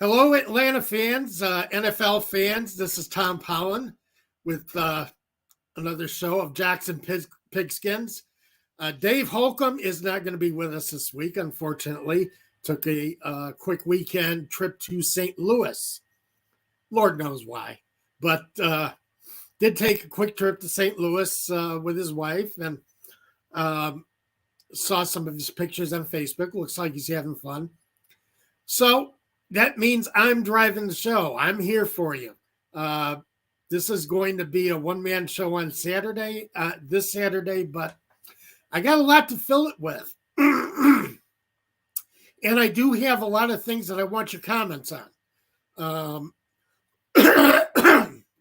Hello, Atlanta fans, NFL fans. This is Tom Pollen with another show of Jackson Pigskins. Dave Holcomb is not going to be with us this week, unfortunately. Took a quick weekend trip to St. Louis. Lord knows why. But did take a quick trip to St. Louis with his wife and saw some of his pictures on Facebook. Looks like he's having fun. So that means I'm driving the show. I'm here for you. This is going to be a one-man show on Saturday, this Saturday, but I got a lot to fill it with. And I do have a lot of things that I want your comments on.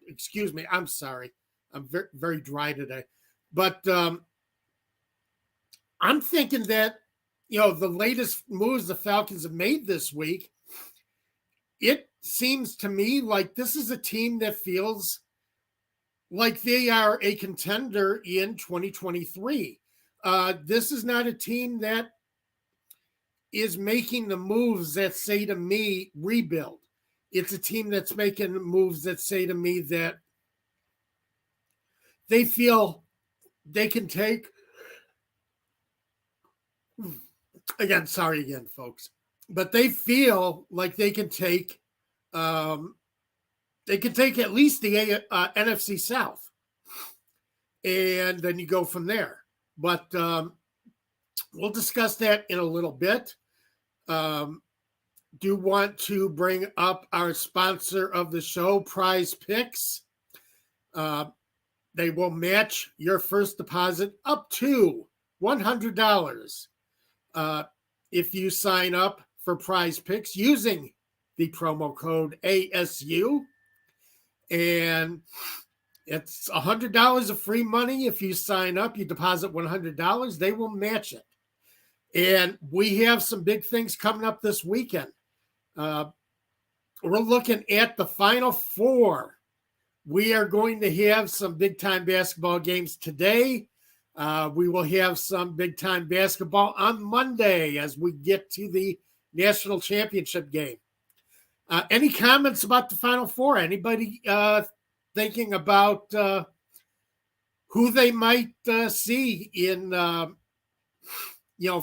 Excuse me. I'm sorry. I'm very, very dry today. But I'm thinking that, the latest moves the Falcons have made this week, it seems to me like this is a team that feels like they are a contender in 2023. This is not a team that is making the moves that say to me, rebuild. It's a team that's making moves that say to me that they feel they can take. Sorry again, folks. But they feel like they can take at least the NFC South, and then you go from there. But we'll discuss that in a little bit. Do want to bring up our sponsor of the show, Prize Picks. They will match your first deposit up to $100 if you sign up for Prize Picks using the promo code ASU. And it's $100 of free money. If you sign up, you deposit $100, they will match it. And we have some big things coming up this weekend. We're looking at the Final Four. We are going to have some big-time basketball games today. We will have some big-time basketball on Monday as we get to the national championship game. Any comments about the Final Four? Anybody thinking about who they might see in,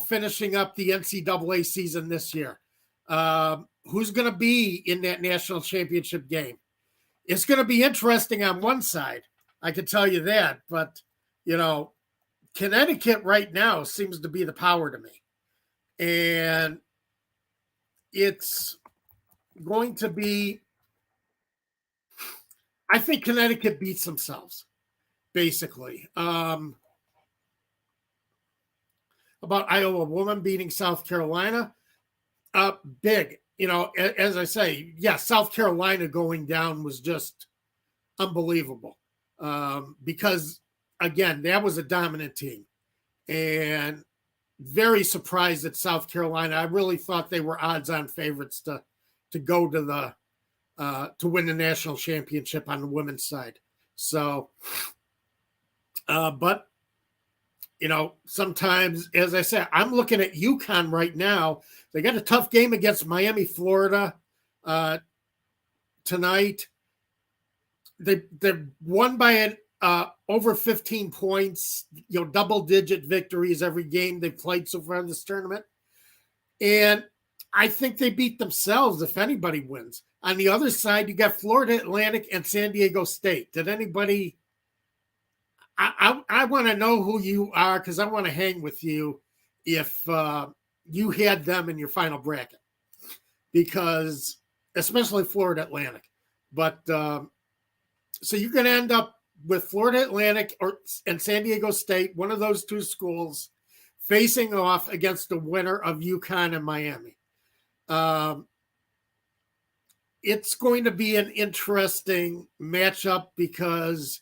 finishing up the NCAA season this year? Who's going to be in that national championship game? It's going to be interesting on one side. I can tell you that. But, Connecticut right now seems to be the power to me. And it's going to be, I think Connecticut beats themselves, basically. About Iowa woman beating South Carolina, big. As I say, South Carolina going down was just unbelievable because, again, that was a dominant team. And very surprised at South Carolina. I really thought they were odds-on favorites to go to the to win the national championship on the women's side. So, but sometimes, as I said, I'm looking at UConn right now. They got a tough game against Miami, Florida tonight. They won by over 15 points, double-digit victories every game they've played so far in this tournament. And I think they beat themselves if anybody wins. On the other side, you got Florida Atlantic and San Diego State. Did anybody – I want to know who you are because I want to hang with you if you had them in your final bracket. Because – especially Florida Atlantic. But so you're going to end up with Florida Atlantic and San Diego State, one of those two schools, facing off against the winner of UConn and Miami. It's going to be an interesting matchup because,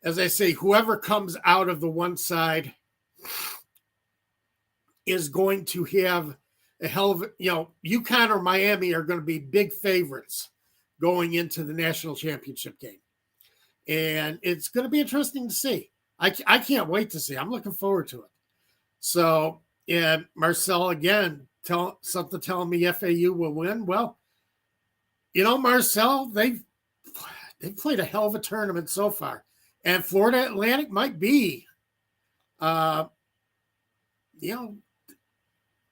as I say, whoever comes out of the one side is going to have a hell of UConn or Miami are going to be big favorites going into the national championship game. And it's going to be interesting to see. I can't wait to see. I'm looking forward to it. So, and Marcel, again, telling me FAU will win. Well, Marcel, they've played a hell of a tournament so far. And Florida Atlantic might be, I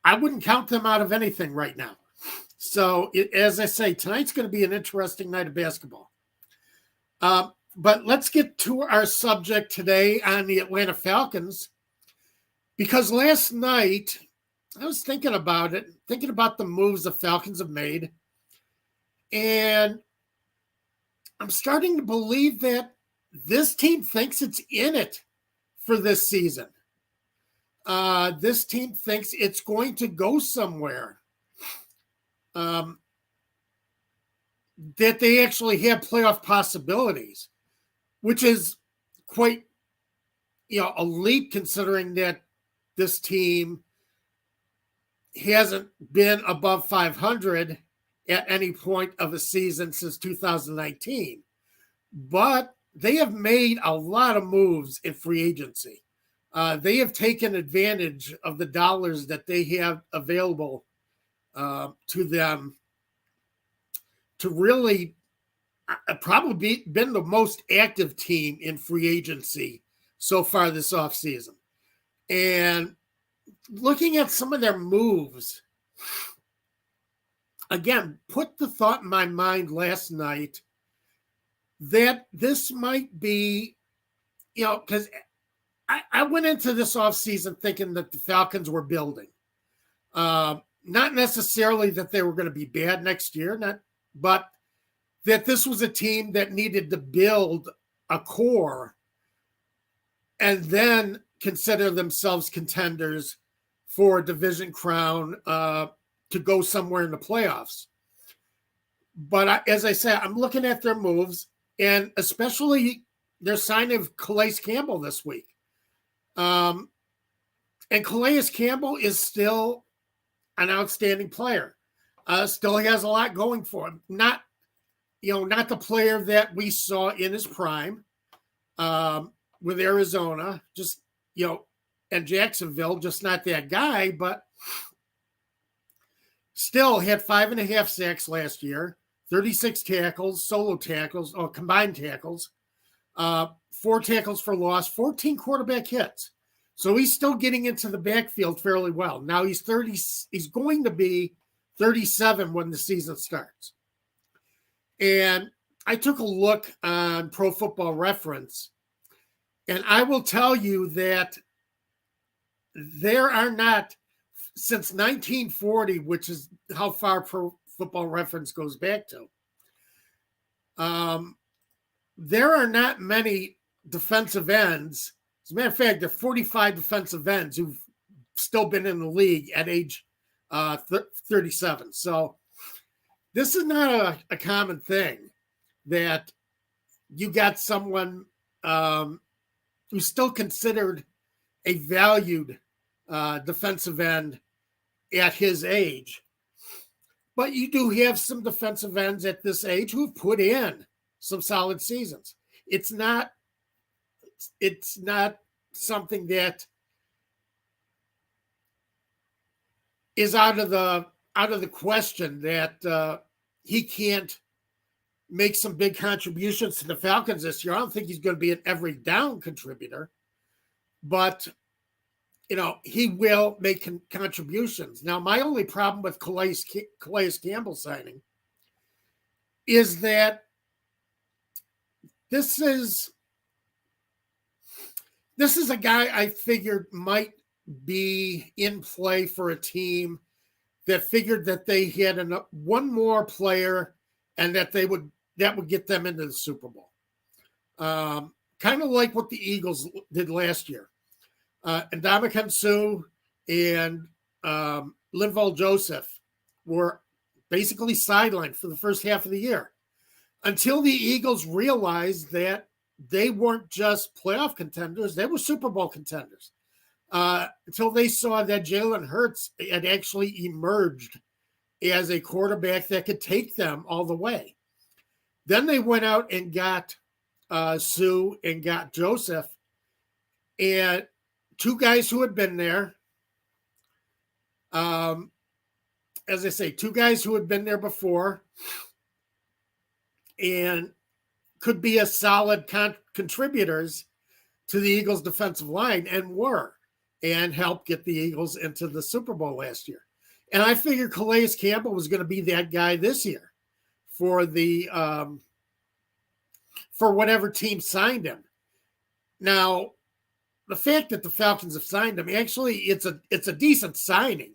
wouldn't count them out of anything right now. So, as I say, tonight's going to be an interesting night of basketball. But let's get to our subject today on the Atlanta Falcons, because last night I was thinking about the moves the Falcons have made, and I'm starting to believe that this team thinks it's in it for this season. This team thinks it's going to go somewhere. That they actually have playoff possibilities, which is quite, a leap considering that this team hasn't been above 500 at any point of the season since 2019. But they have made a lot of moves in free agency. They have taken advantage of the dollars that they have available to them to really probably been the most active team in free agency so far this offseason. And looking at some of their moves, again, put the thought in my mind last night that this might be, because I went into this offseason thinking that the Falcons were building. Not necessarily that they were going to be bad next year, but that this was a team that needed to build a core and then consider themselves contenders for a division crown to go somewhere in the playoffs. But as I said, I'm looking at their moves, and especially their signing of Calais Campbell this week. And Calais Campbell is still an outstanding player. Still has a lot going for him. Not the player that we saw in his prime with Arizona, and Jacksonville, just not that guy, but still had 5.5 sacks last year, 36 tackles, solo tackles, or combined tackles, 4 tackles for loss, 14 quarterback hits. So he's still getting into the backfield fairly well. Now he's going to be 37 when the season starts. And I took a look on Pro Football Reference, and I will tell you that there are not, since 1940, which is how far Pro Football Reference goes back to, there are not many defensive ends. As a matter of fact, there are 45 defensive ends who've still been in the league at age 37. So this is not a common thing that you got someone who's still considered a valued defensive end at his age. But you do have some defensive ends at this age who've put in some solid seasons. It's not something that is out of the question that he can't make some big contributions to the Falcons this year. I don't think he's going to be an every down contributor, but he will make contributions. Now, my only problem with Calais Campbell signing is that this is a guy I figured might be in play for a team that figured that they had one more player and that would get them into the Super Bowl. Kind of like what the Eagles did last year. Ndamukong Suh and Linval Joseph were basically sidelined for the first half of the year until the Eagles realized that they weren't just playoff contenders, they were Super Bowl contenders. Until they saw that Jalen Hurts had actually emerged as a quarterback that could take them all the way. Then they went out and got Suh and got Joseph, and 2 guys who had been there. As I say, 2 guys who had been there before. and could be a solid contributors to the Eagles' defensive line, and helped get the Eagles into the Super Bowl last year. And I figured Calais Campbell was going to be that guy this year for the for whatever team signed him. Now, the fact that the Falcons have signed him, actually, it's a decent signing.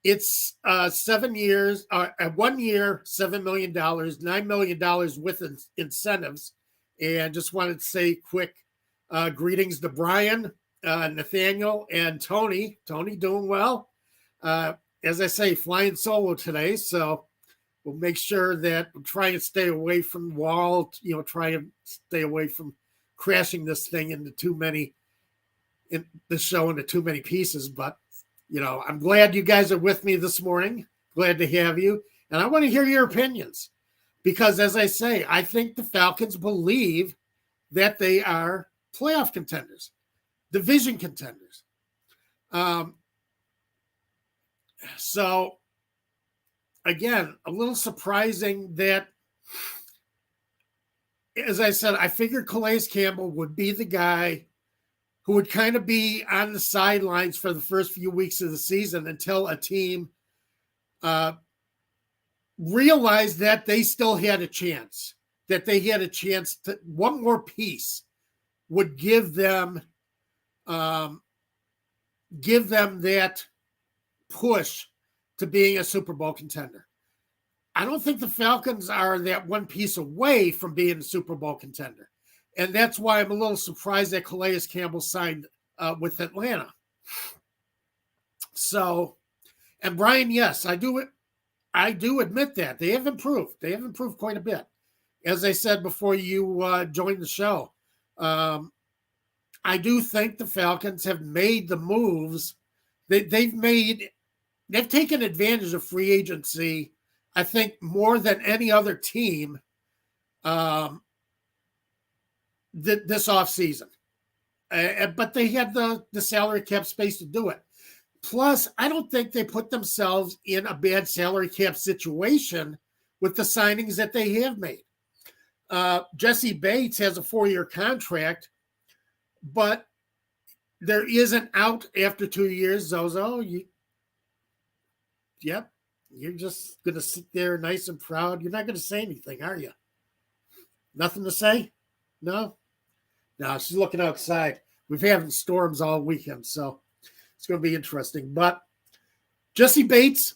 It's 7 years, 1 year, $7 million, $9 million with incentives. And just wanted to say quick greetings to Brian, Nathaniel, and Tony. Tony doing well. As I say, flying solo today. So we'll make sure that we'll try and stay away from the wall, try and stay away from crashing this thing into too many pieces. But, I'm glad you guys are with me this morning. Glad to have you. And I want to hear your opinions because, as I say, I think the Falcons believe that they are playoff contenders, division contenders. So, again, a little surprising that, as I said, I figured Calais Campbell would be the guy who would kind of be on the sidelines for the first few weeks of the season until a team realized that they still had a chance, to one more piece would give them that push to being a Super Bowl contender. I don't think the Falcons are that one piece away from being a Super Bowl contender. And that's why I'm a little surprised that Calais Campbell signed with Atlanta. So, and Brian, yes, I do admit that. They have improved. They have improved quite a bit. As I said before you joined the show, I do think the Falcons have made the moves. They've taken advantage of free agency, I think, more than any other team this offseason. But they had the salary cap space to do it. Plus, I don't think they put themselves in a bad salary cap situation with the signings that they have made. Jesse Bates has a 4-year contract, but there is an out after 2 years. Zozo, you're just going to sit there nice and proud. You're not going to say anything, are you? Nothing to say? No, she's looking outside. We've had storms all weekend, so it's going to be interesting. But Jesse Bates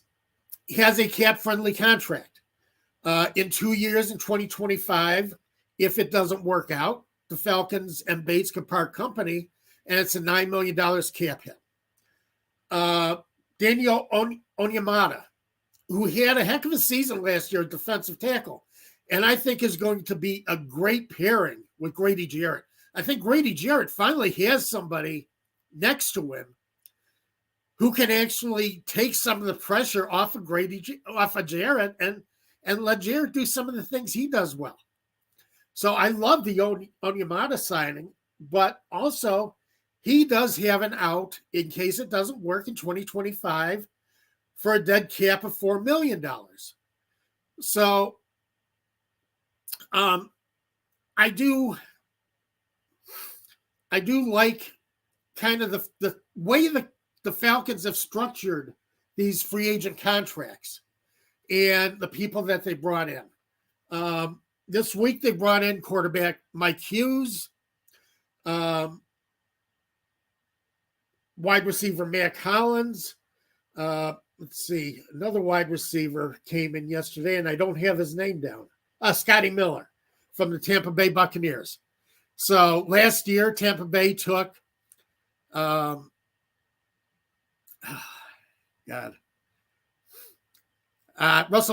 has a cap-friendly contract. In 2 years, in 2025, if it doesn't work out, the Falcons and Bates can part company, and it's a $9 million cap hit. Daniel Onyemata, who had a heck of a season last year at defensive tackle, and I think is going to be a great pairing with Grady Jarrett. I think Grady Jarrett finally has somebody next to him who can actually take some of the pressure off of Jarrett and let Jarrett do some of the things he does well. So I love the Onyemata signing, but also he does have an out in case it doesn't work in 2025 for a dead cap of $4 million. So I do like kind of the way the Falcons have structured these free agent contracts and the people that they brought in. This week they brought in quarterback Mike Hughes, wide receiver Matt Collins. Let's see, another wide receiver came in yesterday, and I don't have his name down. Scotty Miller from the Tampa Bay Buccaneers. So last year, Tampa Bay took, Russell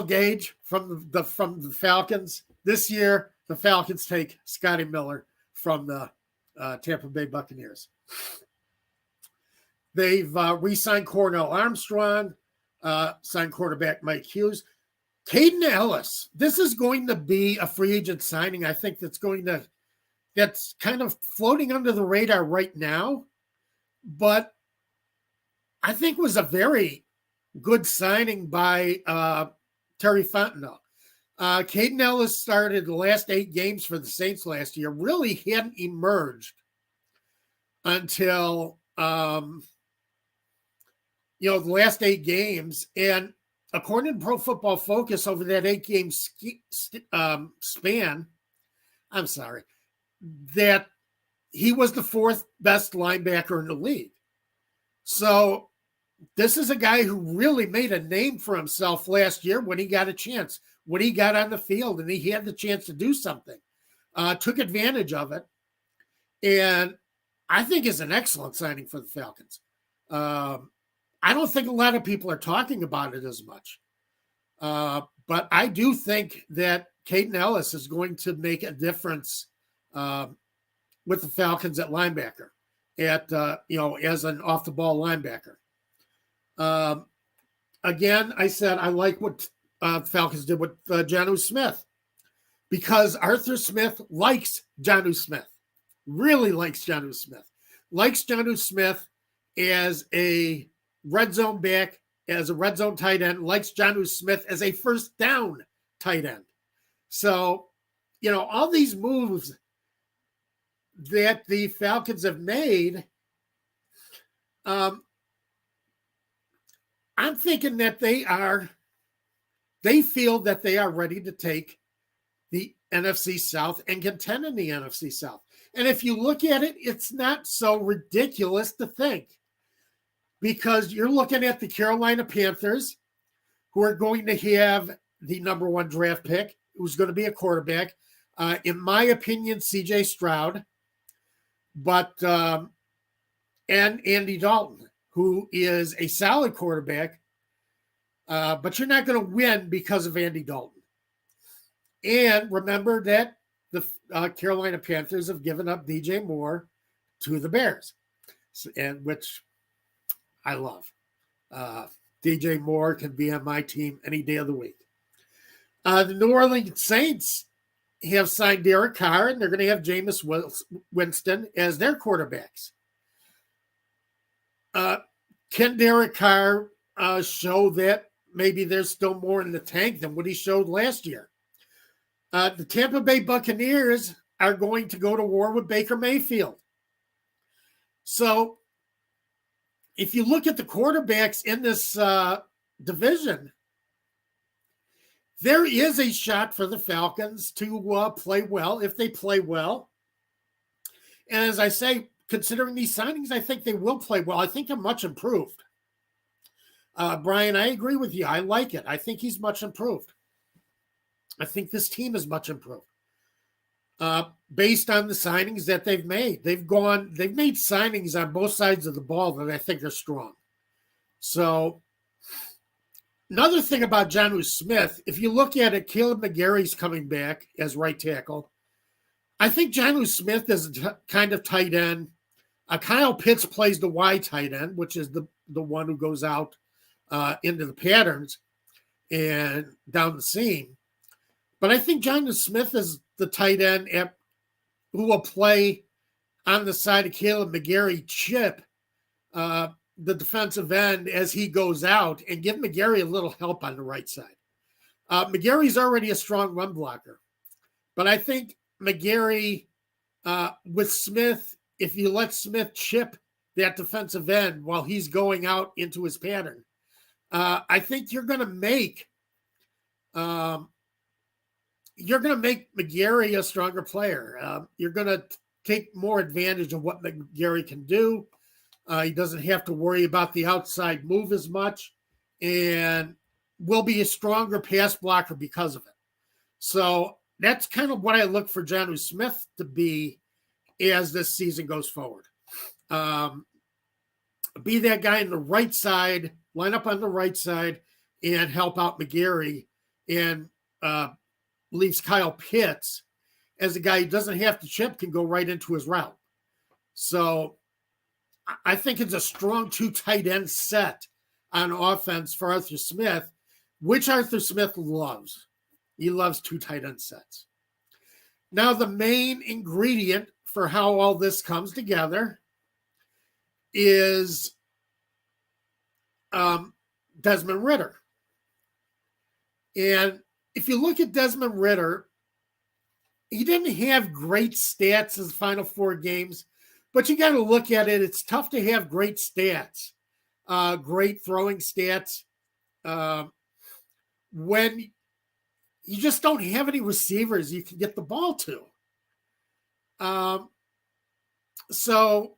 Gage from the Falcons. This year, the Falcons take Scotty Miller from the Tampa Bay Buccaneers. They've re-signed Cornell Armstrong, signed quarterback Mike Hughes. Caden Ellis, this is going to be a free agent signing, I think, that's kind of floating under the radar right now, but I think was a very good signing by Terry Fontenot. Caden Ellis started the last 8 games for the Saints last year, really hadn't emerged until, the last 8 games. And according to Pro Football Focus, over that 8-game span, that he was the 4th best linebacker in the league. So this is a guy who really made a name for himself last year when he got a chance, when he got on the field and he had the chance to do something, took advantage of it. And I think is an excellent signing for the Falcons. I don't think a lot of people are talking about it as much. But I do think that Caden Ellis is going to make a difference with the Falcons at linebacker, as an off-the-ball linebacker. Again, I said I like what the Falcons did with Jonnu Smith, because Arthur Smith likes Jonnu Smith, really likes Jonnu Smith, likes Jonnu Smith as a red zone back, as a red zone tight end, likes Jonnu Smith as a first down tight end. So, all these moves that the Falcons have made, I'm thinking that they feel that they are ready to take the NFC South and contend in the NFC South. And if you look at it, it's not so ridiculous to think, because you're looking at the Carolina Panthers, who are going to have the number 1 draft pick, who's going to be a quarterback. In my opinion, CJ Stroud, and Andy Dalton, who is a solid quarterback, but you're not going to win because of Andy Dalton. And remember that the Carolina Panthers have given up DJ Moore to the Bears, and which I love. DJ Moore can be on my team any day of the week. The New Orleans Saints have signed Derek Carr, and they're going to have Jameis Winston as their quarterbacks. Can Derek Carr show that maybe there's still more in the tank than what he showed last year? The Tampa Bay Buccaneers are going to go to war with Baker Mayfield. So if you look at the quarterbacks in this division, there is a shot for the Falcons to play well if they play well. And as I say, considering these signings, I think they will play well. I think they're much improved. Brian, I agree with you. I like it. I think he's much improved. I think this team is much improved. Based on the signings that they've made. They've made signings on both sides of the ball that I think are strong. So another thing about Jonnu Smith, if you look at it, Caleb McGarry's coming back as right tackle. I think Jonnu Smith is a kind of tight end. Kyle Pitts plays the wide tight end, which is the one who goes out into the patterns and down the seam. But I think Jonnu Smith is the tight end who will play on the side of Caleb McGarry, chip the defensive end as he goes out, and give McGarry a little help on the right side. McGarry's already a strong run blocker. But I think McGarry, with Smith, if you let Smith chip that defensive end while he's going out into his pattern, I think you're going to make McGarry a stronger player. You're going to take more advantage of what McGarry can do. He doesn't have to worry about the outside move as much, and will be a stronger pass blocker because of it. So that's kind of what I look for Jonnu Smith to be as this season goes forward. Be that guy on the right side, line up on the right side, and help out McGarry, and leaves Kyle Pitts as a guy who doesn't have to chip, can go right into his route. So I think it's a strong 2 tight end set on offense for Arthur Smith, which Arthur Smith loves. He loves 2 tight end sets. Now, the main ingredient for how all this comes together is Desmond Ridder. And if you look at Desmond Ridder, he didn't have great stats his final 4 games, but you got to look at it. It's tough to have great stats, great throwing stats, when you just don't have any receivers you can get the ball to. So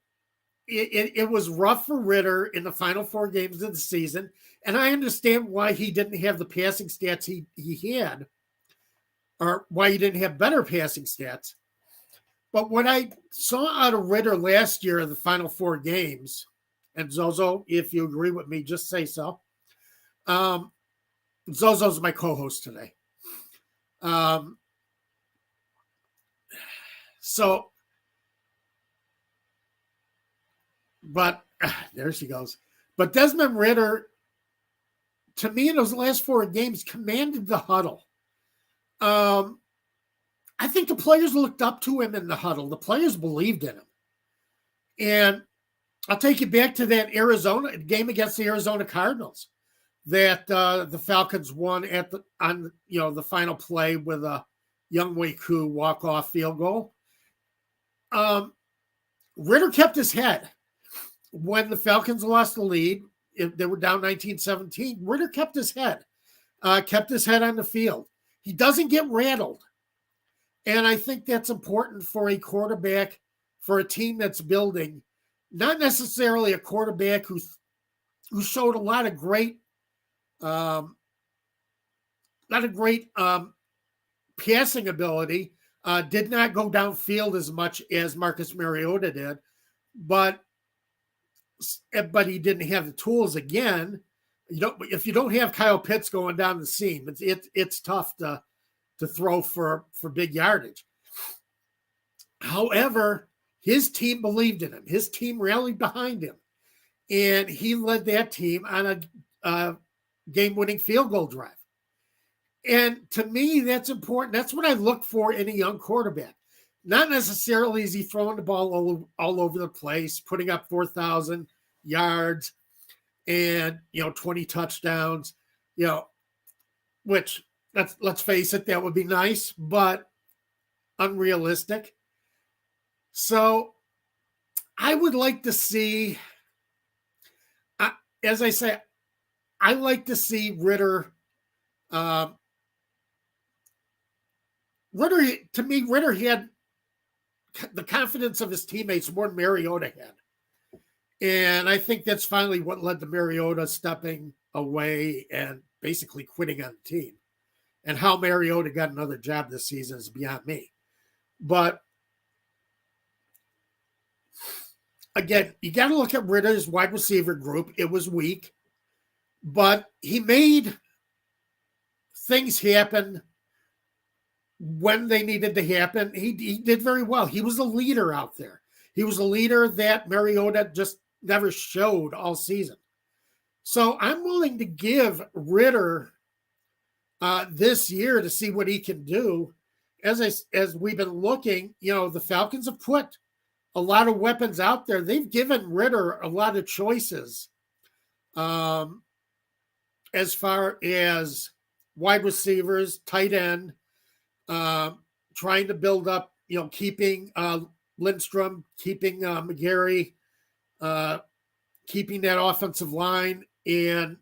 it was rough for Ridder in the final 4 games of the season, and I understand why he didn't have the passing stats he had, or why he didn't have better passing stats. But what I saw out of Ridder last year in the final 4 games, and Zozo, if you agree with me, just say so. Zozo's my co-host today. But there she goes. But Desmond Ridder, to me, in those last 4 games, commanded the huddle. I think the players looked up to him in the huddle. The players believed in him. And I'll take you back to that Arizona game against the Arizona Cardinals that the Falcons won on the final play with a Younghoe Koo walk-off field goal. Ridder kept his head. When the Falcons lost the lead, they were down 19-17, Ridder kept his head on the field. He doesn't get rattled. And I think that's important for a quarterback, for a team that's building, not necessarily a quarterback who showed a lot of great passing ability, did not go downfield as much as Marcus Mariota did, but he didn't have the tools again. If you don't have Kyle Pitts going down the seam, it's tough to throw for big yardage. However, his team believed in him. His team rallied behind him, and he led that team on a game-winning field goal drive. And to me, that's important. That's what I look for in a young quarterback. Not necessarily is he throwing the ball all over the place, putting up 4,000 yards and 20 touchdowns, which let's face it, that would be nice, but unrealistic. So I would like to see, as I say, I like to see Ridder. Ridder had the confidence of his teammates more than Mariota had. And I think that's finally what led to Mariota stepping away and basically quitting on the team. And how Mariota got another job this season is beyond me. But again, you got to look at Ridder's wide receiver group. It was weak, but he made things happen when they needed to happen. He did very well. He was a leader out there. He was a leader that Mariota just never showed all season. So I'm willing to give Ridder this year to see what he can do. As we've been looking, the Falcons have put a lot of weapons out there. They've given Ridder a lot of choices as far as wide receivers, tight end, trying to build up, keeping Lindstrom, keeping McGarry, keeping that offensive line, and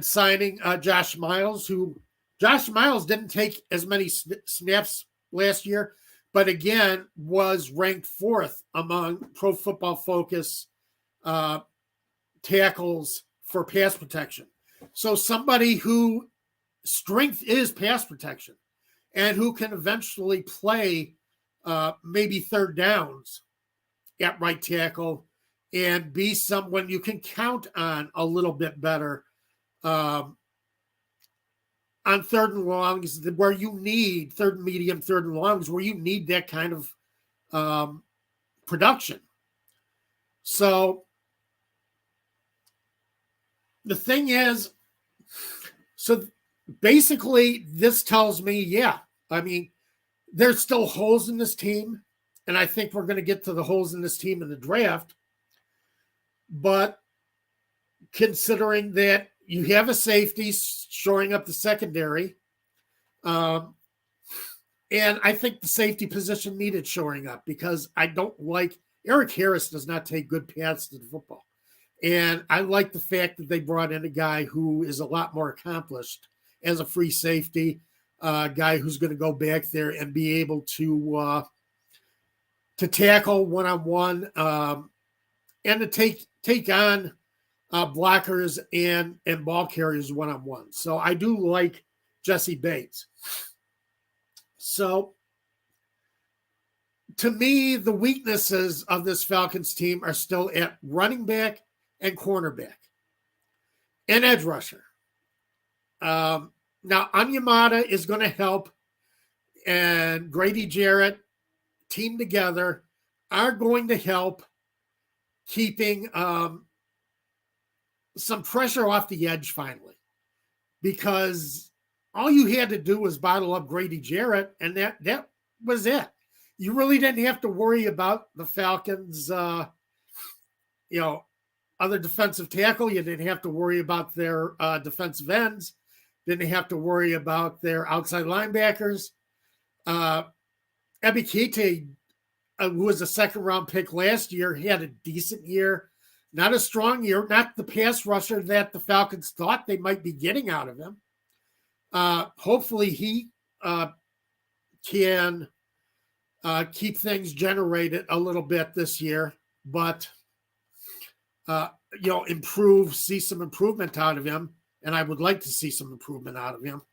signing Josh Miles, who Josh Miles didn't take as many snaps last year, but again was ranked 4th among Pro Football Focus tackles for pass protection. So somebody who strength is pass protection and who can eventually play maybe third downs at right tackle and be someone you can count on a little bit better on third and longs, where you need third and medium, third and longs, where you need that kind of production. So the thing is, so basically this tells me, there's still holes in this team. And I think we're going to get to the holes in this team in the draft. But considering that you have a safety shoring up the secondary, Um, and I think the safety position needed shoring up because I don't like Eric Harris does not take good paths to the football. And I like the fact that they brought in a guy who is a lot more accomplished as a free safety, guy who's going to go back there and be able to tackle one-on-one and to take on blockers and ball carriers one-on-one. So I do like Jesse Bates. So to me, the weaknesses of this Falcons team are still at running back and cornerback and edge rusher. Now, Onyemata is going to help, and Grady Jarrett, team together, are going to help keeping some pressure off the edge finally, because all you had to do was bottle up Grady Jarrett, and that was it. You really didn't have to worry about the Falcons, other defensive tackle. You didn't have to worry about their defensive ends. Didn't have to worry about their outside linebackers. Ebiketie, who was a second-round pick last year, he had a decent year. Not a strong year, not the pass rusher that the Falcons thought they might be getting out of him. Hopefully he can keep things generated a little bit this year, but see some improvement out of him, and I would like to see some improvement out of him.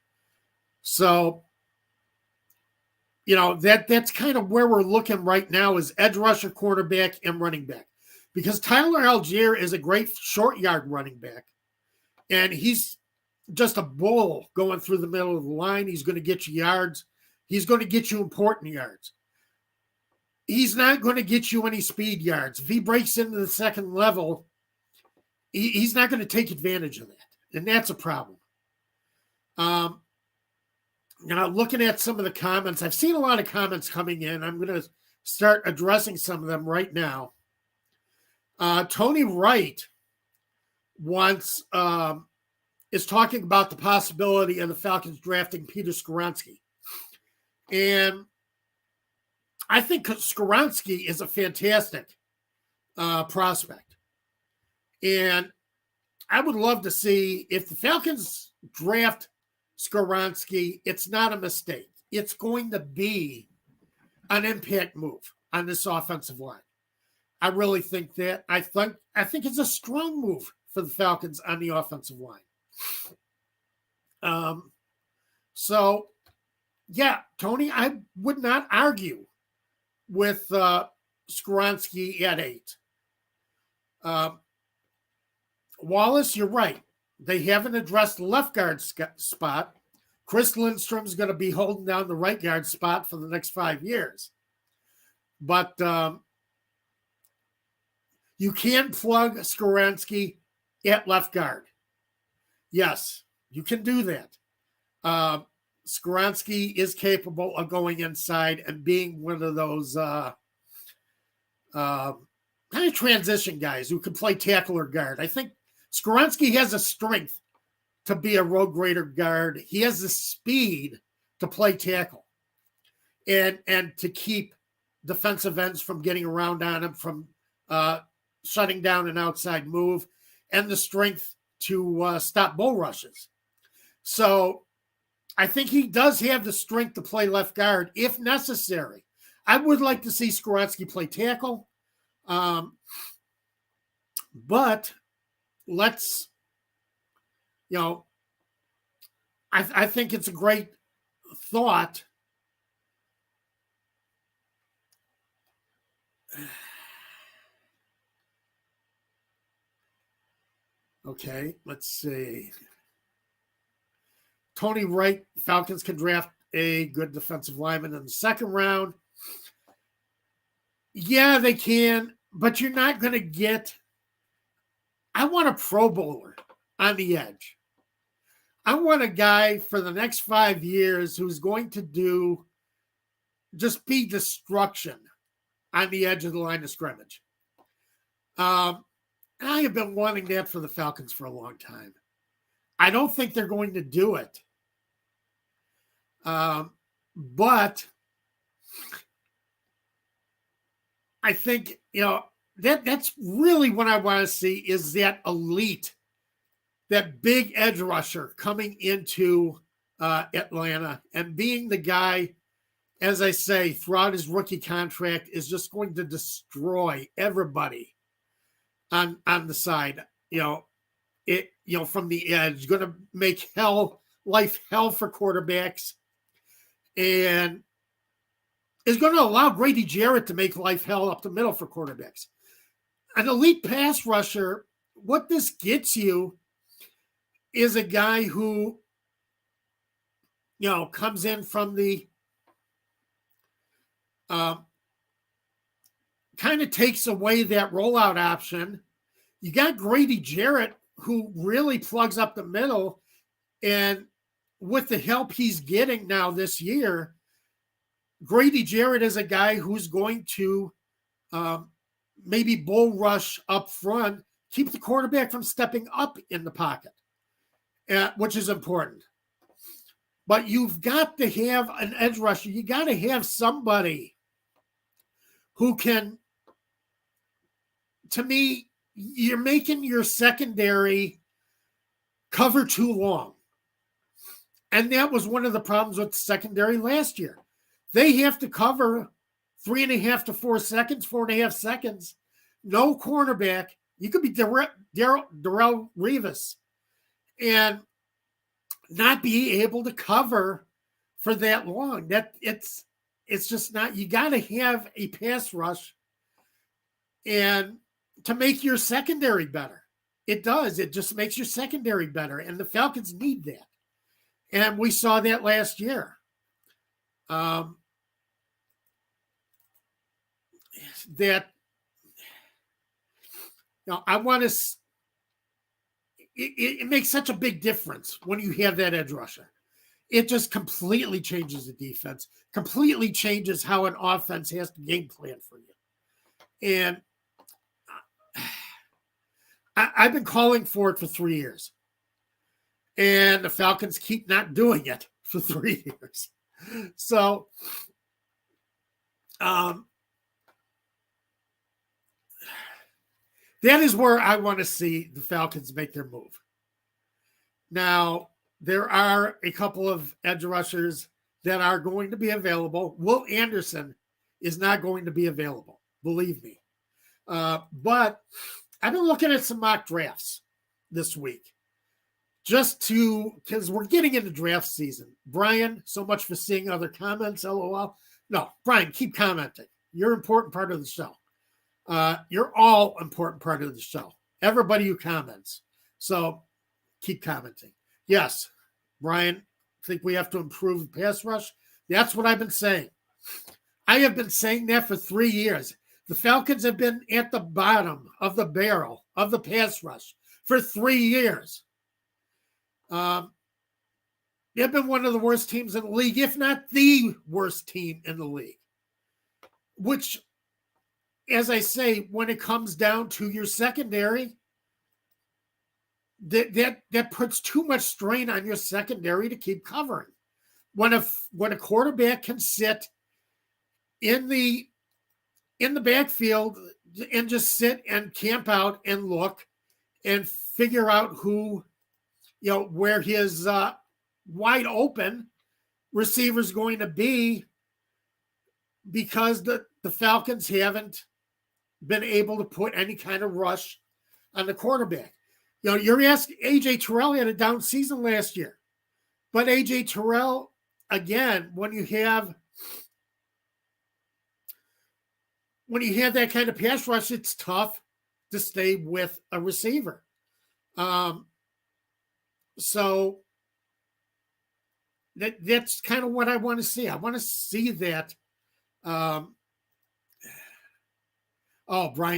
So, that's kind of where we're looking right now is edge rusher, quarterback, and running back. Because Tyler Algier is a great short yard running back, and he's just a bull going through the middle of the line. He's going to get you yards. He's going to get you important yards. He's not going to get you any speed yards. If he breaks into the second level, he's not going to take advantage of that, and that's a problem. Now, looking at some of the comments, I've seen a lot of comments coming in. I'm going to start addressing some of them right now. Tony Wright is talking about the possibility of the Falcons drafting Peter Skoronski. And I think Skoronski is a fantastic prospect. And I would love to see if the Falcons draft Skoronski, it's not a mistake. It's going to be an impact move on this offensive line. I really think that. I think it's a strong move for the Falcons on the offensive line. So, yeah, Tony, I would not argue with Skoronski at 8. Wallace, you're right. They haven't addressed the left guard spot. Chris Lindstrom's going to be holding down the right guard spot for the next 5 years. But you can plug Skoronski at left guard. Yes, you can do that. Skoronski is capable of going inside and being one of those kind of transition guys who can play tackle or guard. I think Skoronski has a strength to be a road grader guard. He has the speed to play tackle and to keep defensive ends from getting around on him, from shutting down an outside move, and the strength to stop bull rushes. So I think he does have the strength to play left guard if necessary. I would like to see Skoronski play tackle. But let's, I think it's a great thought. Okay, let's see. Tony Wright, Falcons can draft a good defensive lineman in the second round. Yeah, they can, but you're not going to get. I want a Pro Bowler on the edge. I want a guy for the next 5 years who's going to just be destruction on the edge of the line of scrimmage. I have been wanting that for the Falcons for a long time. I don't think they're going to do it. But I think, that's really what I want to see is that elite, that big edge rusher coming into Atlanta and being the guy, as I say, throughout his rookie contract, is just going to destroy everybody on the side. From the edge, going to make life hell for quarterbacks, and is going to allow Grady Jarrett to make life hell up the middle for quarterbacks. An elite pass rusher, what this gets you is a guy who, comes in from the kind of takes away that rollout option. You got Grady Jarrett, who really plugs up the middle, and with the help he's getting now this year, Grady Jarrett is a guy who's going to maybe bull rush up front, keep the quarterback from stepping up in the pocket, which is important. But you've got to have an edge rusher. You got to have somebody who can, to me, you're making your secondary cover too long. And that was one of the problems with the secondary last year. They have to cover 3.5 to 4 seconds, 4.5 seconds. No cornerback. You could be Darrelle Revis and not be able to cover for that long. That it's just not. You got to have a pass rush and to make your secondary better. It does. It just makes your secondary better, and the Falcons need that. And we saw that last year. I want to. It makes such a big difference when you have that edge rusher. It just completely changes the defense, completely changes how an offense has to game plan for you. And I've been calling for it for 3 years. And the Falcons keep not doing it for 3 years. So, that is where I want to see the Falcons make their move. Now, there are a couple of edge rushers that are going to be available. Will Anderson is not going to be available, believe me. But I've been looking at some mock drafts this week because we're getting into draft season. Brian, so much for seeing other comments, LOL. No, Brian, keep commenting. You're an important part of the show. You're all important part of the show. Everybody who comments. So keep commenting. Yes, Brian, think we have to improve the pass rush? That's what I've been saying. I have been saying that for 3 years. The Falcons have been at the bottom of the barrel of the pass rush for 3 years. They've been one of the worst teams in the league, if not the worst team in the league. Which, as I say, when it comes down to your secondary, that puts too much strain on your secondary to keep covering. When a quarterback can sit in the backfield and just sit and camp out and look and figure out where his wide open receiver is going to be, because the Falcons haven't been able to put any kind of rush on the quarterback. You're asking, A.J. Terrell had a down season last year. But A.J. Terrell, again, when you have that kind of pass rush, it's tough to stay with a receiver. So that's kind of what I want to see. I want to see that. Brian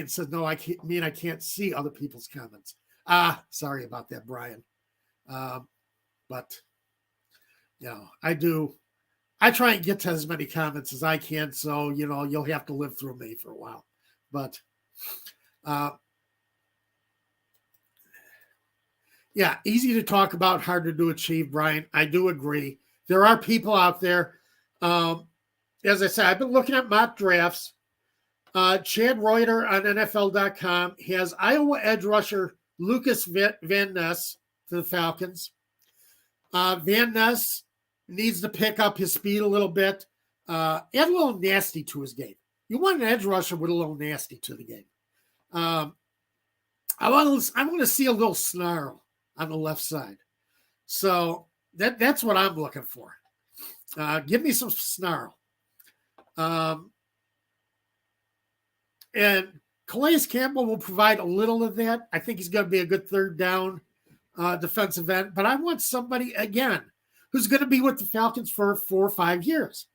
said, no, I can't see other people's comments. Sorry about that, Brian. But, I do. I try and get to as many comments as I can. So, you'll have to live through me for a while. But, easy to talk about, harder to achieve, Brian. I do agree. there are people out there. As I said, I've been looking at mock drafts. Chad Reuter on NFL.com has Iowa edge rusher Lucas Van Ness to the Falcons. Van Ness needs to pick up his speed a little bit, add a little nasty to his game. You want an edge rusher with a little nasty to the game. I want to see a little snarl on the left side. So that's what I'm looking for. Give me some snarl. And Calais Campbell will provide a little of that. I think he's going to be a good third down defensive end. But I want somebody, again, who's going to be with the Falcons for 4 or 5 years.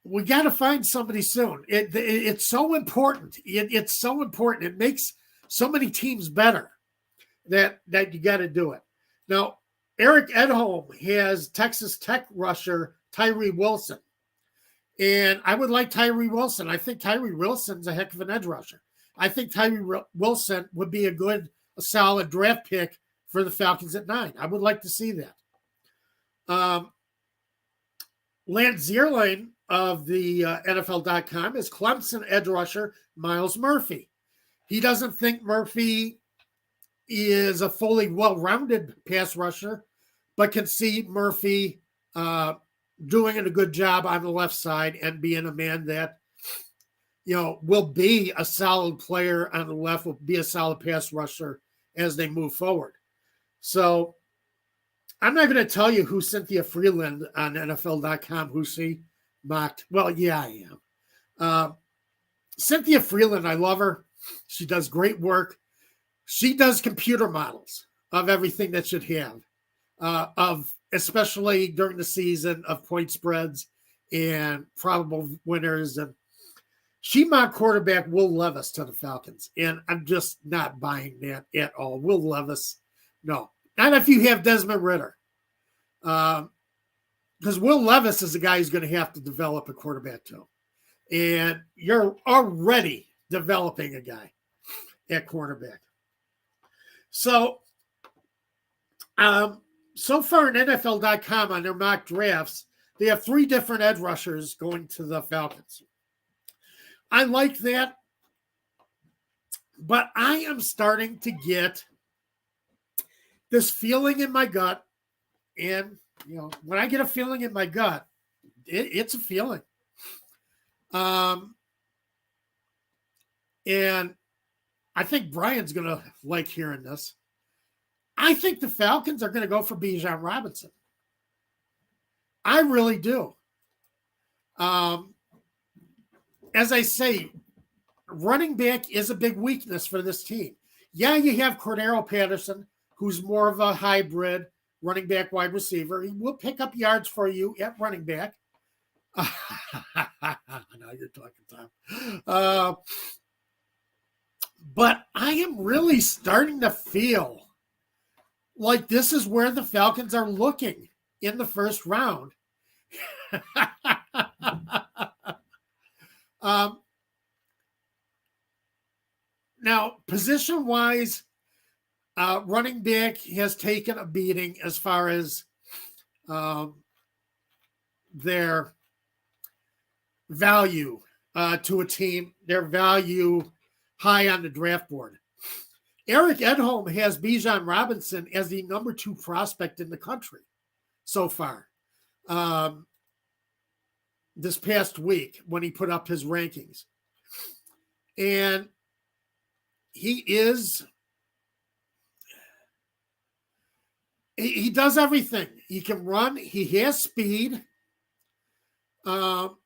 We got to find somebody soon. It's so important. It's so important. It makes so many teams better that you got to do it. Now, Eric Edholm has Texas Tech rusher Tyree Wilson. And I would like Tyree Wilson. I think Tyree Wilson's a heck of an edge rusher. I think Tyree Wilson would be a solid draft pick for the Falcons at 9. I would like to see that. Lance Zierlein of the NFL.com is Clemson edge rusher Miles Murphy. He doesn't think Murphy is a fully well-rounded pass rusher, but can see Murphy doing a good job on the left side and being a man that, will be a solid player on the left, will be a solid pass rusher as they move forward. So I'm not going to tell you who Cynthia Freeland on NFL.com, who she mocked. Well, yeah, I am. Cynthia Freeland, I love her. She does great work. She does computer models of everything that should have, especially during the season, of point spreads and probable winners. And she mocked quarterback Will Levis to the Falcons, and I'm just not buying that at all. Will Levis, no. Not if you have Desmond Ridder. Because Will Levis is the guy who's going to have to develop a quarterback too. And you're already developing a guy at quarterback. So, so far in NFL.com on their mock drafts, they have 3 different edge rushers going to the Falcons. I like that, but I am starting to get this feeling in my gut. And, when I get a feeling in my gut, it's a feeling. And I think Brian's going to like hearing this. I think the Falcons are going to go for Bijan Robinson. I really do. As I say, running back is a big weakness for this team. Yeah, you have Cordero Patterson, who's more of a hybrid running back wide receiver. He will pick up yards for you at running back. Now you're talking, Tom. But I am really starting to feel like this is where the Falcons are looking in the first round. Now, position-wise, running back has taken a beating as far as their value to a team, their value high on the draft board. Eric Edholm has Bijan Robinson as the number 2 prospect in the country so far. This past week when he put up his rankings. And he does everything. He can run. He has speed. Can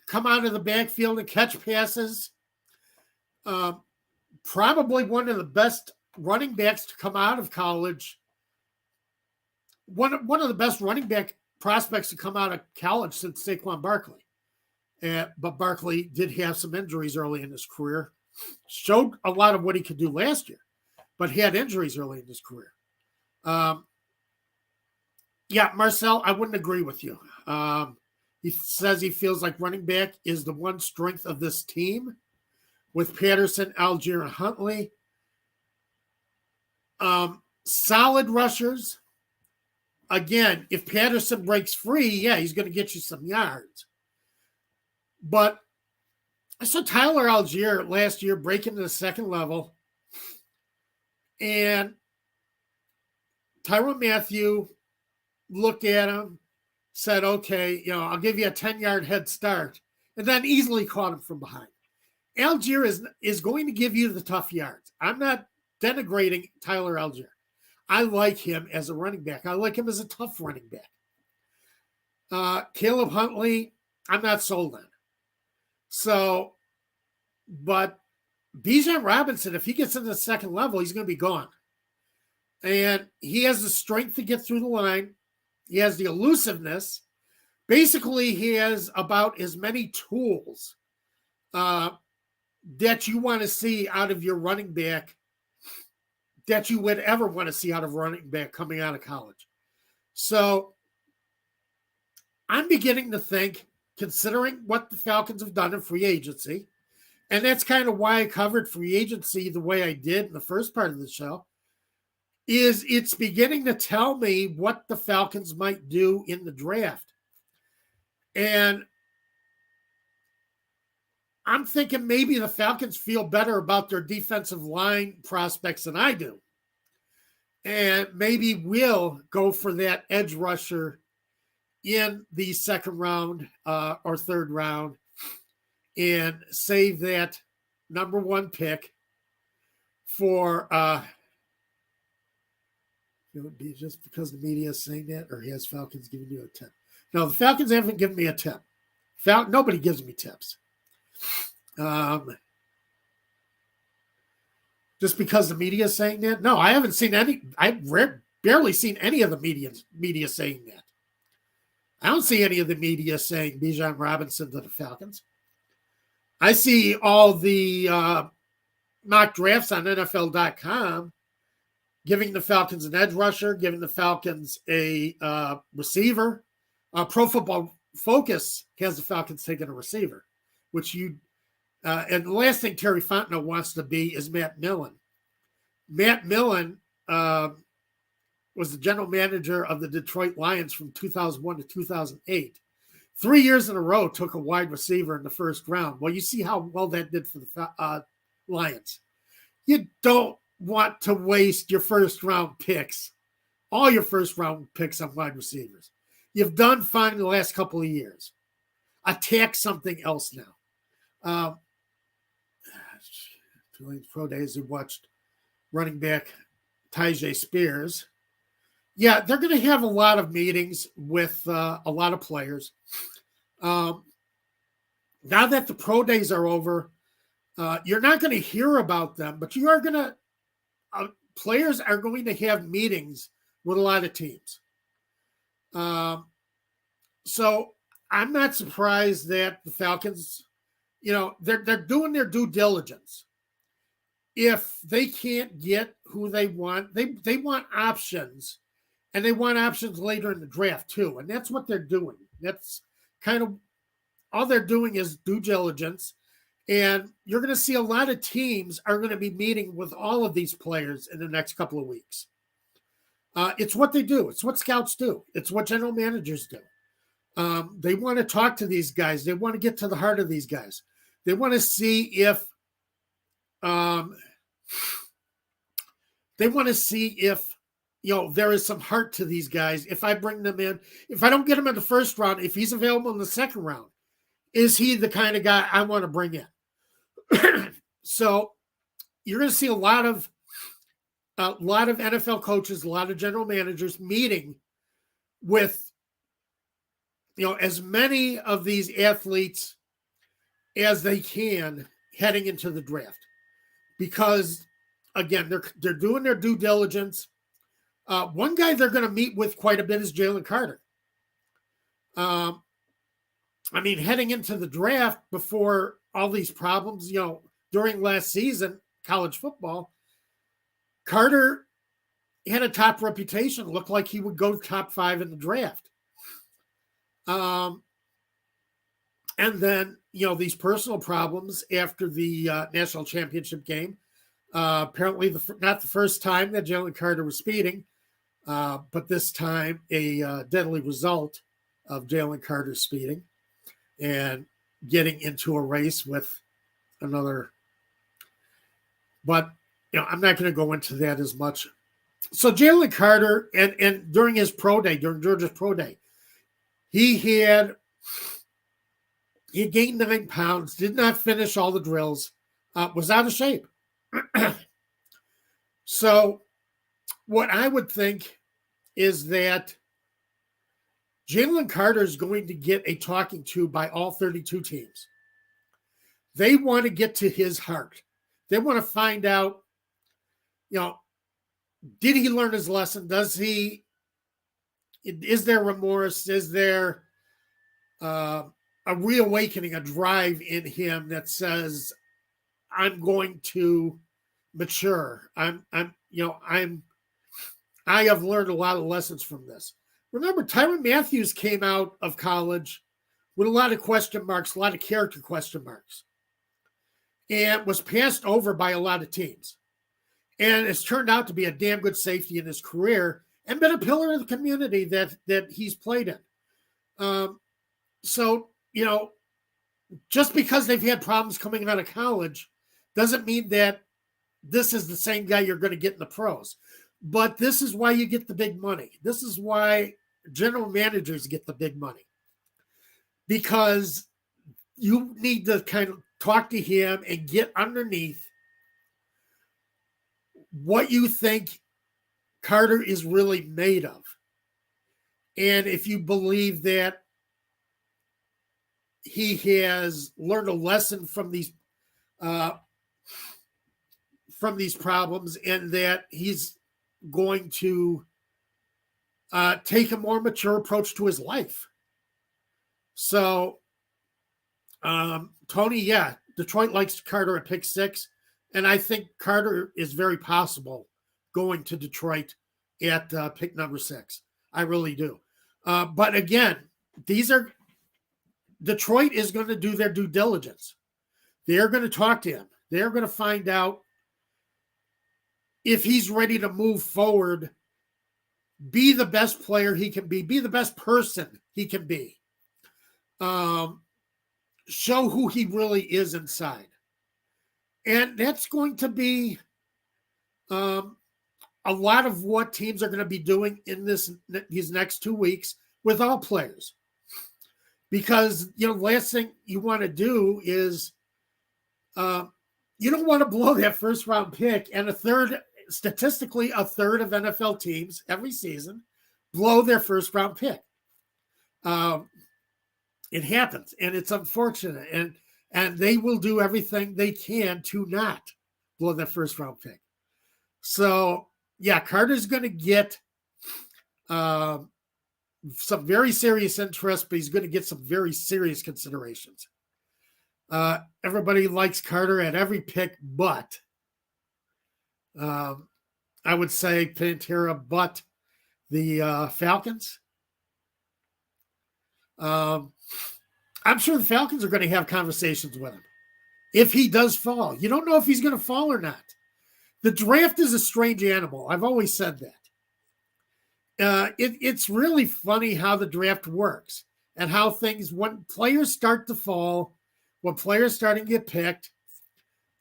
come out of the backfield and catch passes. Probably one of the best running backs to come out of college. One of the best running back prospects to come out of college since Saquon Barkley. But Barkley did have some injuries early in his career. Showed a lot of what he could do last year, but he had injuries early in his career. Yeah, Marcel, I wouldn't agree with you. He says he feels like running back is the one strength of this team with Patterson, Algier, and Huntley. Solid rushers. Again, if Patterson breaks free, yeah, he's going to get you some yards. But I saw Tyler Algier last year break into the second level, and Tyrann Mathieu looked at him, said, okay, I'll give you a 10-yard head start, and then easily caught him from behind. Algier is going to give you the tough yards. I'm not denigrating Tyler Algier. I like him as a running back. I like him as a tough running back. Caleb Huntley, I'm not sold on. So, but Bijan Robinson, if he gets into the second level, he's going to be gone. And he has the strength to get through the line. He has the elusiveness. Basically, he has about as many tools that you want to see out of your running back that you would ever want to see out of running back coming out of college. So I'm beginning to think, considering what the Falcons have done in free agency, and that's kind of why I covered free agency the way I did in the first part of the show, is it's beginning to tell me what the Falcons might do in the draft. And I'm thinking maybe the Falcons feel better about their defensive line prospects than I do. And maybe we'll go for that edge rusher in the second round or third round and save that number one pick for it would be just because the media is saying that, or has Falcons giving you a tip? No, the Falcons haven't given me a tip. Nobody gives me tips. Just because the media is saying that? No, I haven't seen any. I've barely seen any of the media saying that. I don't see any of the media saying Bijan Robinson to the Falcons. I see all the mock drafts on NFL.com giving the Falcons an edge rusher, giving the Falcons a receiver. Pro Football Focus has the Falcons taking a receiver, which and the last thing Terry Fontenot wants to be is Matt Millen. Matt Millen was the general manager of the Detroit Lions from 2001 to 2008. 3 years in a row took a wide receiver in the first round. Well, you see how well that did for the Lions. You don't want to waste your first round picks, all your first round picks on wide receivers. You've done fine in the last couple of years. Attack something else now. Pro days who watched running back Tyjae Spears. Yeah, they're going to have a lot of meetings with a lot of players. Now that the pro days are over, you're not going to hear about them, but you are going to players are going to have meetings with a lot of teams. So I'm not surprised that the Falcons, they're doing their due diligence. If they can't get who they want, they want options, and they want options later in the draft too. And that's what they're doing. That's kind of all they're doing is due diligence. And you're going to see a lot of teams are going to be meeting with all of these players in the next couple of weeks. It's what they do. It's what scouts do. It's what general managers do. They want to talk to these guys. They want to get to the heart of these guys. They want to see if there is some heart to these guys. If I bring them in, if I don't get him in the first round, if he's available in the second round, is he the kind of guy I want to bring in? So you're going to see a lot of NFL coaches, a lot of general managers meeting with, as many of these athletes as they can heading into the draft, because again, they're doing their due diligence. One guy they're going to meet with quite a bit is Jalen Carter. Heading into the draft before all these problems, during last season, college football, Carter had a top reputation. Looked like he would go top 5 in the draft. And then, these personal problems after the national championship game Apparently, not the first time that Jalen Carter was speeding, but this time a deadly result of Jalen Carter speeding and getting into a race with another. But I'm not going to go into that as much. So Jalen Carter, and during his pro day, during Georgia's pro day, he gained 9 pounds, did not finish all the drills, was out of shape. So what I would think is that Jalen Carter is going to get a talking to by all 32 teams. They want to get to his heart. They want to find out, did he learn his lesson? Is there remorse? Is there a reawakening, a drive in him that says, I'm going to mature. I have learned a lot of lessons from this. Remember, Tyrann Mathieu came out of college with a lot of question marks, a lot of character question marks, and was passed over by a lot of teams. And it's turned out to be a damn good safety in his career and been a pillar of the community that he's played in. So, just because they've had problems coming out of college doesn't mean that this is the same guy you're going to get in the pros. But this is why you get the big money. This is why general managers get the big money. Because you need to kind of talk to him and get underneath what you think Carter is really made of. And if you believe that he has learned a lesson from these problems and that he's going to take a more mature approach to his life. So, Tony, Detroit likes Carter at pick 6. And I think Carter is very possible going to Detroit at pick number 6. I really do. But again, Detroit is going to do their due diligence. They're going to talk to him. They're going to find out if he's ready to move forward, be the best player he can be the best person he can be. Show who he really is inside. And that's going to be a lot of what teams are going to be doing in these next 2 weeks with all players. Because, last thing you want to do is you don't want to blow that first round pick, and statistically, a third of NFL teams every season blow their first round pick. It happens, and it's unfortunate. And they will do everything they can to not blow that first round pick. So, Carter's going to get some very serious interest, but he's going to get some very serious considerations. Everybody likes Carter at every pick, but I would say Pantera, but the Falcons. I'm sure the Falcons are going to have conversations with him if he does fall. You don't know if he's going to fall or not. The draft is a strange animal. I've always said that. It's really funny how the draft works and how when players start to fall, when players starting to get picked,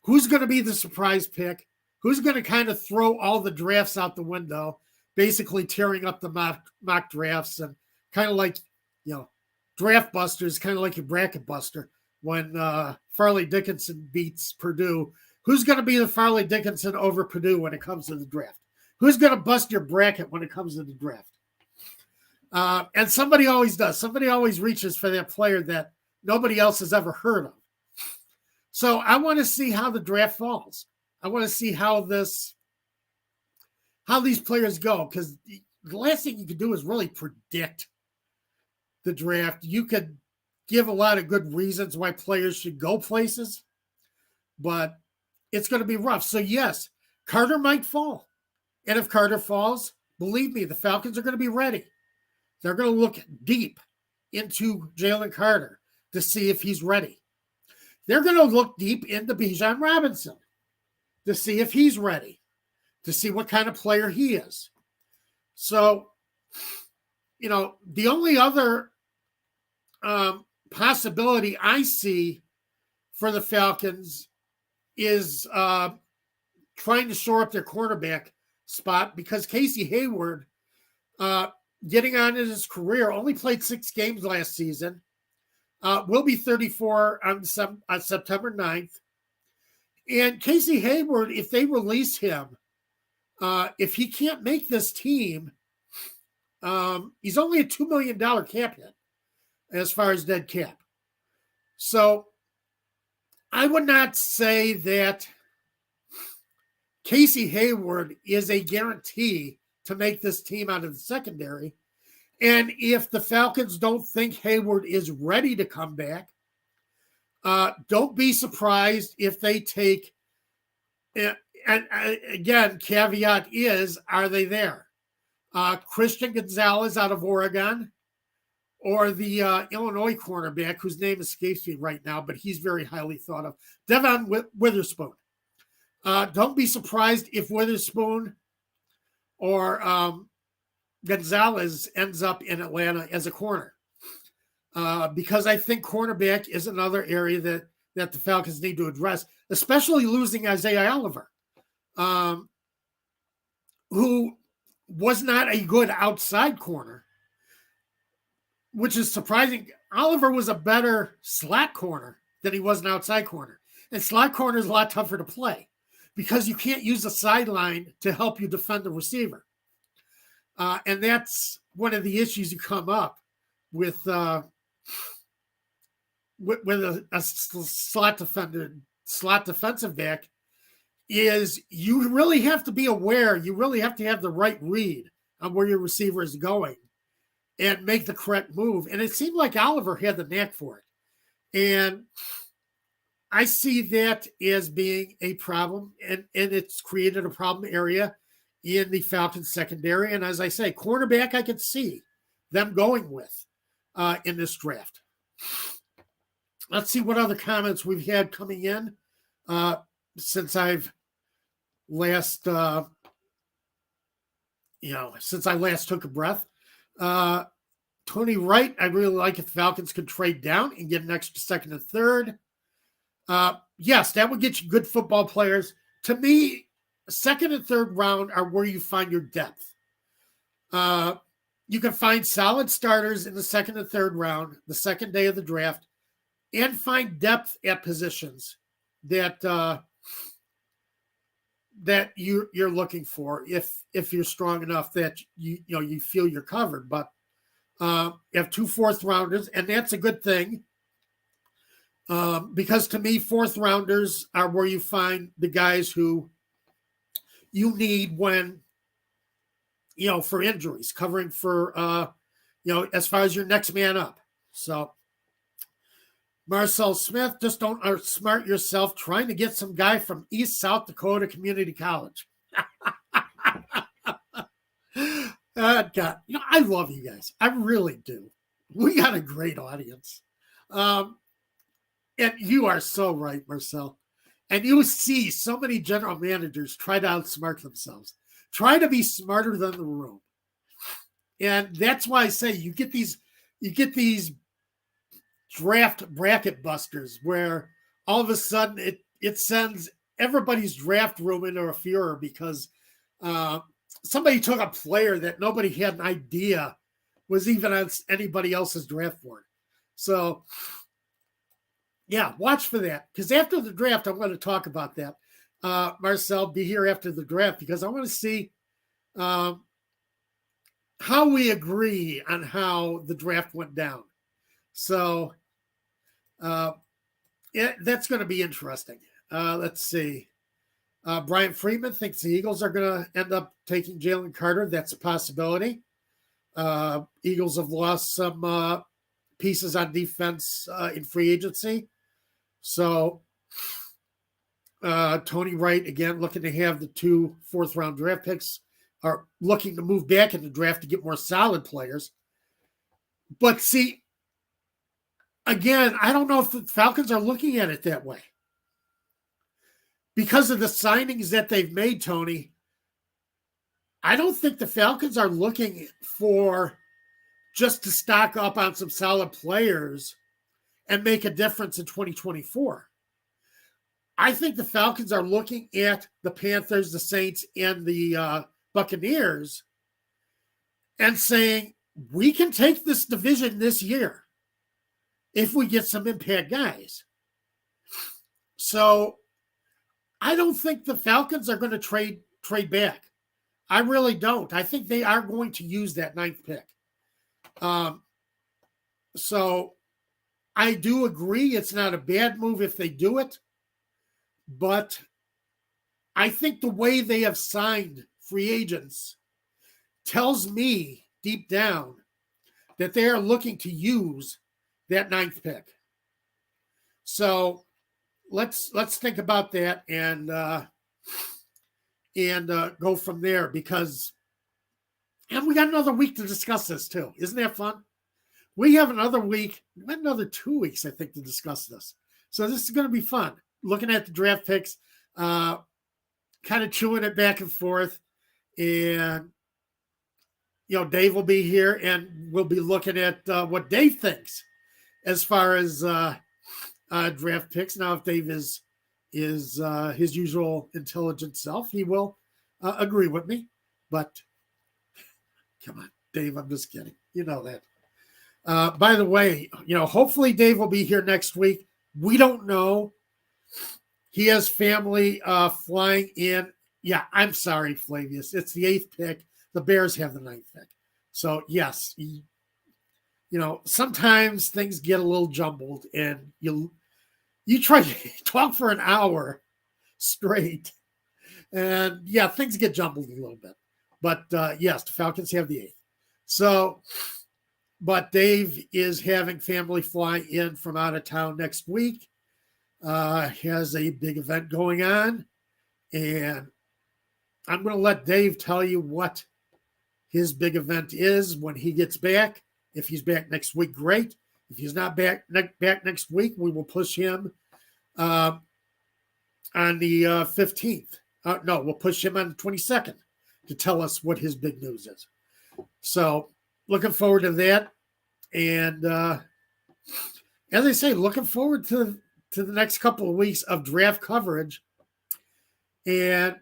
who's going to be the surprise pick? Who's going to kind of throw all the drafts out the window, basically tearing up the mock drafts and kind of like, draft busters, kind of like your bracket buster. When Farley Dickinson beats Purdue, who's going to be the Farley Dickinson over Purdue when it comes to the draft? Who's going to bust your bracket when it comes to the draft? And somebody always does. Somebody always reaches for that player that nobody else has ever heard of. So I want to see how the draft falls. I want to see how these players go, because the last thing you can do is really predict the draft. You could give a lot of good reasons why players should go places, but it's going to be rough. So yes, Carter might fall. And if Carter falls, believe me, the Falcons are going to be ready. They're going to look deep into Jalen Carter to see if he's ready. They're going to look deep into Bijan Robinson. to see if he's ready, to see what kind of player he is. So, the only other possibility I see for the Falcons is trying to shore up their cornerback spot, because Casey Hayward, getting on in his career, only played 6 games last season, will be 34 on September 9th. And Casey Hayward, if they release him, if he can't make this team, he's only a $2 million cap hit as far as dead cap. So I would not say that Casey Hayward is a guarantee to make this team out of the secondary. And if the Falcons don't think Hayward is ready to come back, don't be surprised if they take, and again, caveat is, are they there? Christian Gonzalez out of Oregon, or the Illinois cornerback, whose name escapes me right now, but he's very highly thought of, Devon Witherspoon. Don't be surprised if Witherspoon or Gonzalez ends up in Atlanta as a corner, because I think cornerback is another area that the Falcons need to address, especially losing Isaiah Oliver, who was not a good outside corner, which is surprising. Oliver was a better slot corner than he was an outside corner. And slot corner is a lot tougher to play because you can't use the sideline to help you defend the receiver. And that's one of the issues you come up with a slot defensive back, is you really have to be aware. You really have to have the right read on where your receiver is going and make the correct move. And it seemed like Oliver had the knack for it. And I see that as being a problem, and it's created a problem area in the Falcons secondary. And as I say, cornerback, I could see them going with in this draft. Let's see what other comments we've had coming in since I've last, since I last took a breath. Tony Wright, I really like if the Falcons could trade down and get an extra second and third. Yes, that would get you good football players. To me, second and third round are where you find your depth. You can find solid starters in the second and third round, the second day of the draft, and find depth at positions that that you're looking for if you're strong enough that you feel you're covered. But you have 2 fourth rounders, and that's a good thing. Because to me, fourth rounders are where you find the guys who you need when, for injuries, covering for, as far as your next man up. So Marcel Smith, just don't outsmart yourself trying to get some guy from East South Dakota Community College. God, I love you guys. I really do. We got a great audience. And you are so right, Marcel. And you see so many general managers try to outsmart themselves, try to be smarter than the room. And that's why I say you get these draft bracket busters where all of a sudden it sends everybody's draft room into a furor because somebody took a player that nobody had an idea was even on anybody else's draft board. So yeah, watch for that, because after the draft, I'm going to talk about that. Marcel, be here after the draft, because I want to see how we agree on how the draft went down. So that's going to be interesting. Let's see. Brian Freeman thinks the Eagles are going to end up taking Jalen Carter. That's a possibility. Eagles have lost some pieces on defense in free agency. So Tony Wright, again, looking to have the 2 fourth-round draft picks, are looking to move back in the draft to get more solid players. But see, again, I don't know if the Falcons are looking at it that way. because of the signings that they've made, Tony, I don't think the Falcons are looking for just to stock up on some solid players and make a difference in 2024. I think the Falcons are looking at the Panthers, the Saints, and the Buccaneers and saying, we can take this division this year if we get some impact guys. So I don't think the Falcons are going to trade back. I really don't. I think they are going to use that 9th pick. So I do agree it's not a bad move if they do it, but I think the way they have signed free agents tells me deep down that they are looking to use that 9th pick. So let's think about that and go from there, because and we got another week to discuss this too. Isn't that fun? We have another week, another 2 weeks, I think, to discuss this. So this is going to be fun. Looking at the draft picks, kind of chewing it back and forth. And, Dave will be here and we'll be looking at what Dave thinks as far as draft picks. Now, if Dave is his usual intelligent self, he will agree with me. But come on, Dave, I'm just kidding. You know that. By the way, hopefully Dave will be here next week. We don't know. He has family flying in. Yeah, I'm sorry, Flavius. It's the 8th pick. The Bears have the 9th pick. So, yes, sometimes things get a little jumbled, and you try to talk for an hour straight, and, yeah, things get jumbled a little bit. But, yes, the Falcons have the 8th. So, but Dave is having family fly in from out of town next week. Has a big event going on, and I'm going to let Dave tell you what his big event is when he gets back. If he's back next week, great. If he's not back next week, we will push him on the 15th. No, we'll push him on the 22nd to tell us what his big news is. So looking forward to that. And as I say, looking forward to the next couple of weeks of draft coverage. And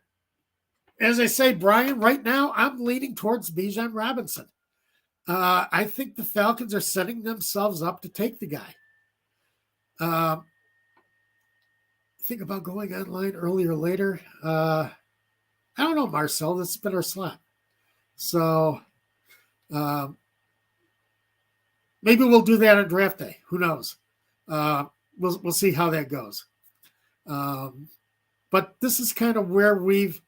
as I say, Brian, right now I'm leaning towards Bijan Robinson. I think the Falcons are setting themselves up to take the guy. Think about going online earlier or later. I don't know, Marcel. This has been our slot. So maybe we'll do that on draft day. Who knows? We'll see how that goes. But this is kind of where we've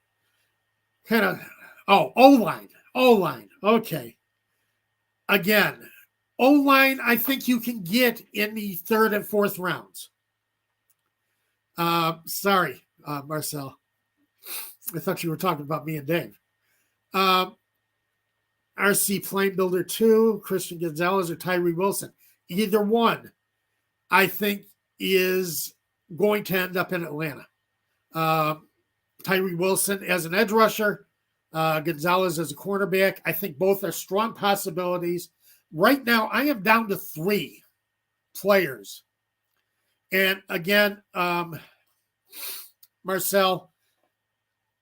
kind of O-line. Okay. Again, O-line, I think you can get in the 3rd and 4th rounds. Sorry, Marcel. I thought you were talking about me and Dave. RC Plane Builder 2, Christian Gonzalez or Tyree Wilson. Either one, I think, is going to end up in Atlanta. Tyree Wilson as an edge rusher, Gonzalez as a cornerback. I think both are strong possibilities. Right now, I am down to 3 players. And again, Marcel,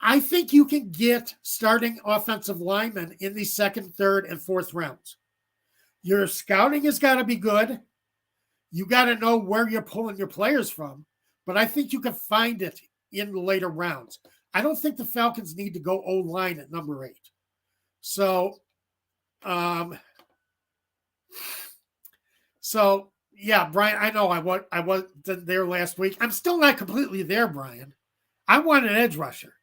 I think you can get starting offensive linemen in the 2nd, 3rd, and 4th rounds. Your scouting has got to be good. You got to know where you're pulling your players from, but I think you can find it in the later rounds. I don't think the Falcons need to go O-line at number 8. So, yeah, Brian, I know I wasn't there last week. I'm still not completely there, Brian. I want an edge rusher.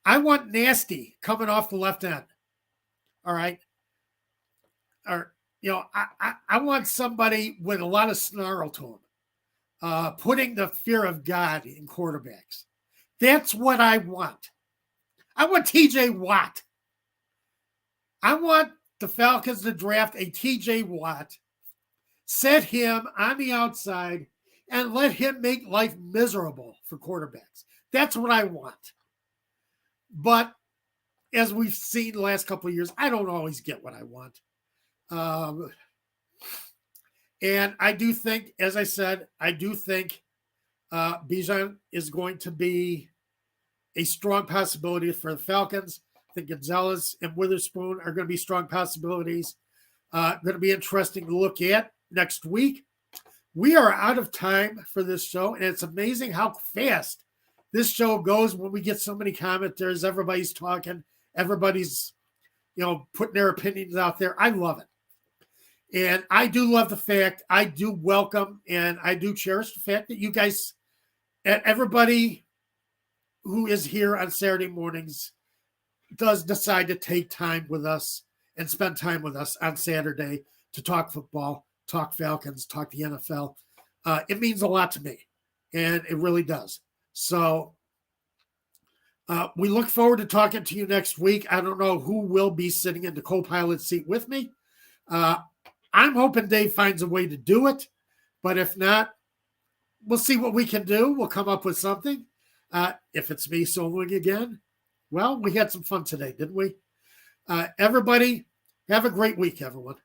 I want nasty coming off the left end. All right. Or, I want somebody with a lot of snarl to him, putting the fear of God in quarterbacks. That's what I want. I want TJ Watt. I want the Falcons to draft a TJ Watt, set him on the outside, and let him make life miserable for quarterbacks. That's what I want. But as we've seen the last couple of years, I don't always get what I want. And I do think, as I said, Bijan is going to be a strong possibility for the Falcons. I think Gonzalez and Witherspoon are going to be strong possibilities. Going to be interesting to look at next week. We are out of time for this show, and it's amazing how fast this show goes when we get so many commenters. Everybody's talking. Everybody's, putting their opinions out there. I love it. And I do love the fact, I do welcome and I do cherish the fact that you guys, everybody who is here on Saturday mornings does decide to take time with us and spend time with us on Saturday to talk football, talk Falcons, talk the NFL. It means a lot to me, and it really does. So we look forward to talking to you next week. I don't know who will be sitting in the co-pilot seat with me. I'm hoping Dave finds a way to do it, but if not, we'll see what we can do. We'll come up with something. If it's me soloing again, well, we had some fun today, didn't we? Everybody, have a great week, everyone.